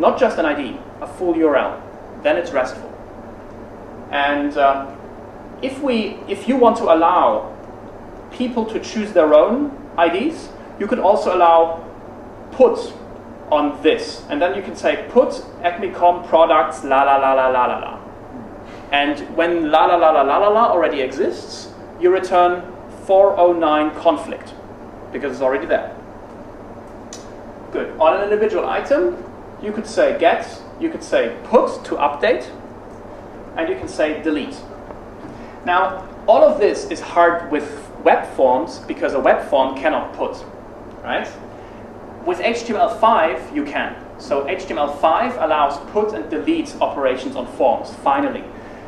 not just an ID, a full URL, then it's RESTful. And if you want to allow people to choose their own IDs, you could also allow put on this, and then you can say put acme.com products la la la la la la la. And when la la la la la la la already exists, you return 409 conflict because it's already there. Good. On an individual item, you could say get, you could say put to update, and you can say delete. Now, all of this is hard with web forms because a web form cannot put, right? With HTML5, you can. So HTML5 allows put and delete operations on forms, finally.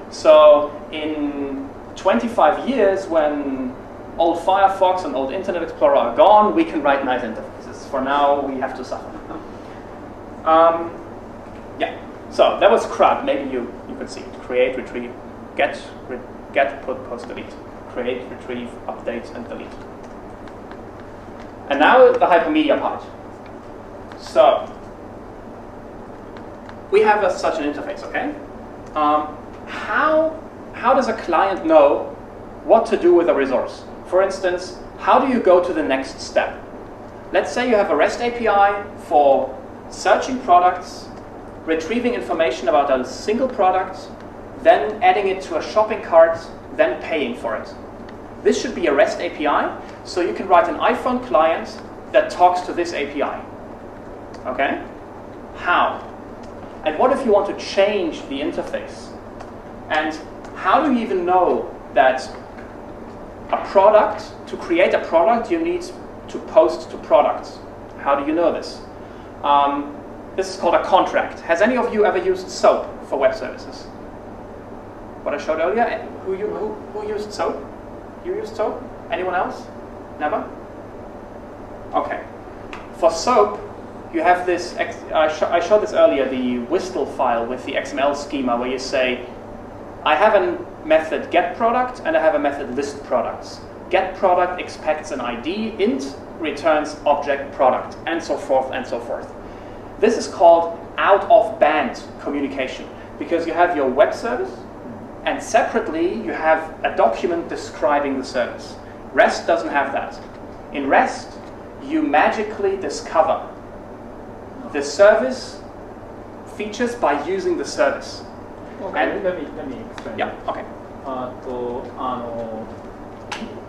So in 25 years, when old Firefox and old Internet Explorer are gone, we can write nice interfaces. For now, we have to suffer. Yeah, so that was CRUD. Maybe you could see it. Create, retrieve, get, put, post, delete. Create, retrieve, update, and delete. And now the hypermedia part. So we have such an interface, okay? How does a client know what to do with a resource? For instance, how do you go to the next step? Let's say you have a REST API for searching products, retrieving information about a single product, then adding it to a shopping cart, then paying for it. This should be a REST API, so you can write an iPhone client that talks to this API. Okay? How? And what if you want to change the interface? And how do you even know that a product, to create a product, you need to post to products? How do you know this? This is called a contract. Has any of you ever used SOAP for web services? What I showed earlier? Who used SOAP? You used SOAP? Anyone else? Never? Okay. For SOAP, you have this, I showed this earlier, the WSDL file with the XML schema where you say, I have a method getProduct and I have a method listProducts. GetProduct expects an ID, int returns object product, and so forth and so forth. This is called out-of-band communication because you have your web service and separately you have a document describing the service. REST doesn't have that. In REST, you magically discover the service features by using the service. Okay, and let me explain. Yeah, okay.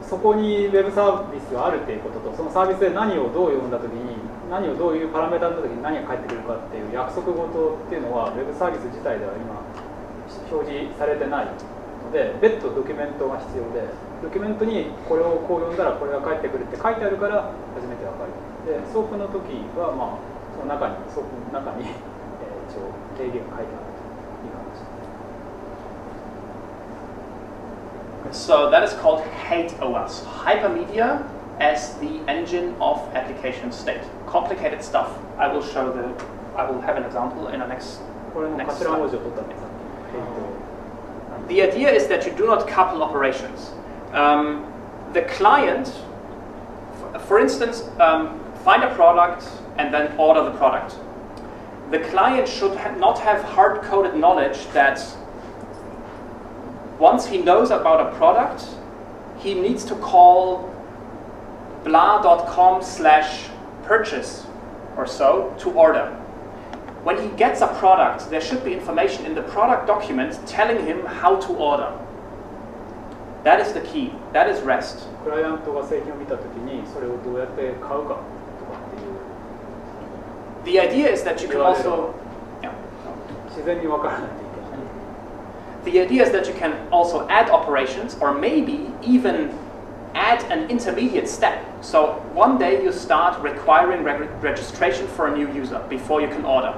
そこにウェブサービスがあるということと、そのサービスで何をどう読んだときに、何をどういうパラメータのときに何が返ってくるかっていう約束事っていうのは、ウェブサービス自体では今表示されてないので、別途ドキュメントが必要で、ドキュメントにこれをこう読んだらこれが返ってくるって書いてあるから初めてわかる。で、ソープの時はまあその中にソープの中に一応定義が書いてあるという話です。So that is called HateOS, hypermedia as the engine of application state. Complicated stuff. I will have an example in the next slide. The idea is that you do not couple operations. The client, for instance, find a product and then order the product. The client should not have hard-coded knowledge that once he knows about a product, he needs to call blah.com/purchase or so to order. When he gets a product, there should be information in the product document telling him how to order. That is the key. That is REST. クライアントが製品を見たときにそれをどうやって買うかとかっていう。The idea is that you can also 自然に分からないといけない。The idea is that you can also add operations or maybe even add an intermediate step. So one day you start requiring registration for a new user before you can order.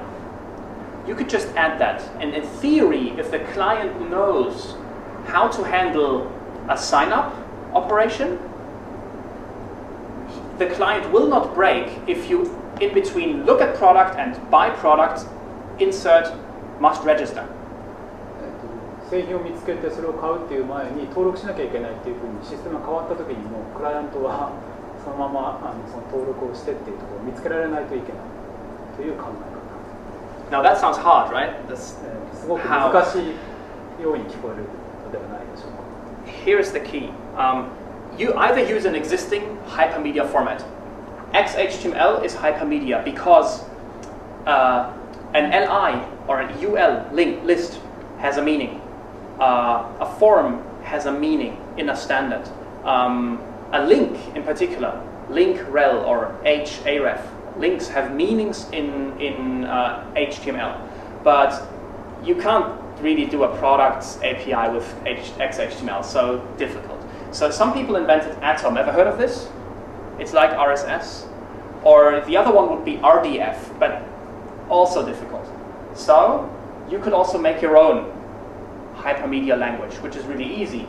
You could just add that. And in theory, if the client knows how to handle a sign-up operation, the client will not break if you, in between look at product and buy product, insert must register. 製品を見つけてそれを買うっていう前に登録しなきゃいけないっていうふうにシステムが変わった時にもクライアントはそのままその登録をしてっていうところを見つけられないといけないという考え方。Now that sounds hard, right? すごく難しいように聞こえるのではないでしょうか。Here's the key. You either use an existing hypermedia format. XHTML is hypermedia because an LI or an UL list has a meaning. A form has a meaning in a standard. A link in particular, link rel or href, links have meanings in HTML, but you can't really do a products API with XHTML, so difficult. So some people invented Atom. Ever heard of this? It's like RSS. Or the other one would be RDF, but also difficult. So you could also make your own hypermedia language, which is really easy.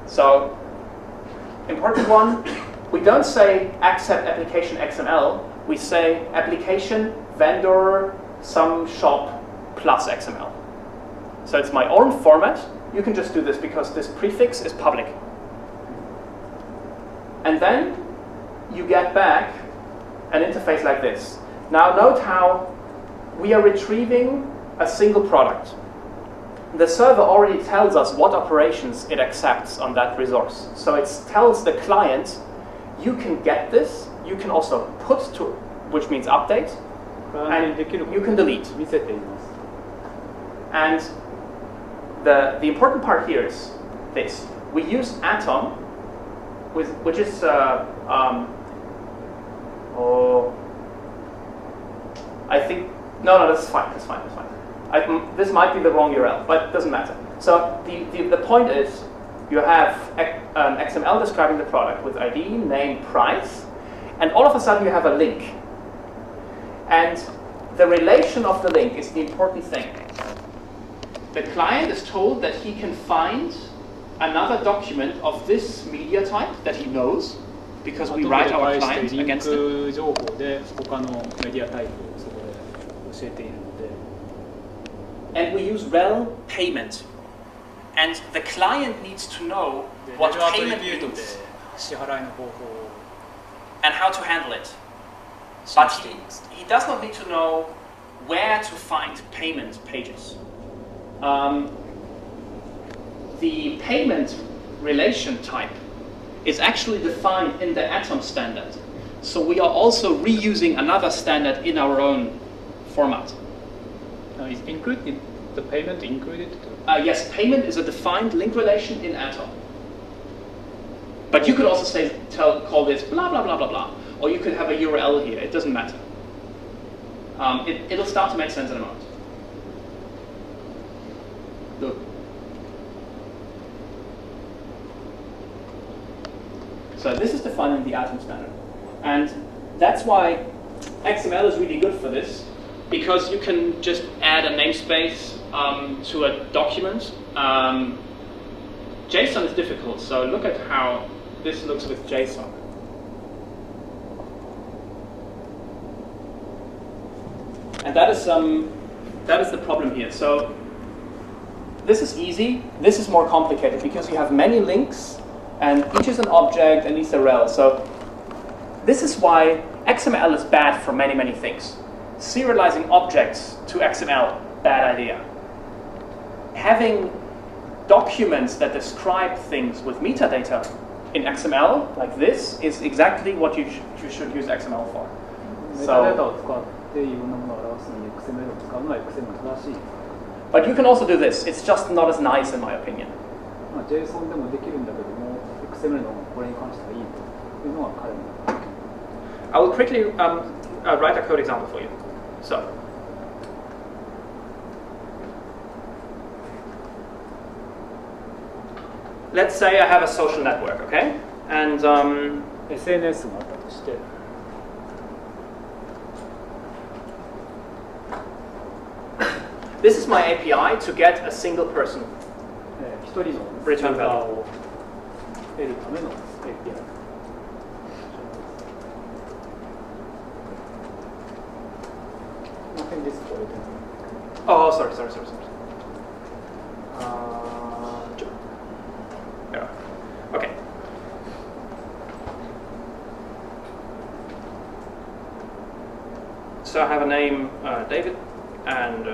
So, important one, we don't say accept application XML, we say application vendor some shop plus XML. So it's my own format. You can just do this because this prefix is public. And then you get back an interface like this. Now note how we are retrieving a single product. The server already tells us what operations it accepts on that resource. So it tells the client, you can get this, you can also put to, which means update, and you can delete. And the important part here is this. We use Atom, which is I think no, that's fine. This might be the wrong URL, but it doesn't matter. So the point is, you have an XML describing the product with ID, name, price, and all of a sudden you have a link. And the relation of the link is the important thing. The client is told that he can find another document of this media type that he knows, because we write our client against it. And we use rel payment. And the client needs to know what payment means and how to handle it. But he does not need to know where to find payment pages. The payment relation type is actually defined in the Atom standard. So we are also reusing another standard in our own format. Is included the payment included? Yes, payment is a defined link relation in Atom. But you could also call this blah blah blah blah blah, or you could have a URL here. It doesn't matter. It'll start to make sense in a moment. Look. So this is defined in the Atom standard, and that's why XML is really good for this. Because you can just add a namespace to a document. JSON is difficult, so look at how this looks with JSON. And that is the problem here. So this is easy. This is more complicated because you have many links, and each is an object and each a rel. So this is why XML is bad for many, many things. Serializing objects to XML, bad idea. Having documents that describe things with metadata in XML, like this, is exactly what you should use XML for. But you can also do this. It's just not as nice in my opinion. I will quickly write a code example for you. So, let's say I have a social network, okay? And SNS があったとして、this is my API to get a single person 一人の return value を得るための API。Oh, sorry. Yeah. Okay. So I have a name, David. and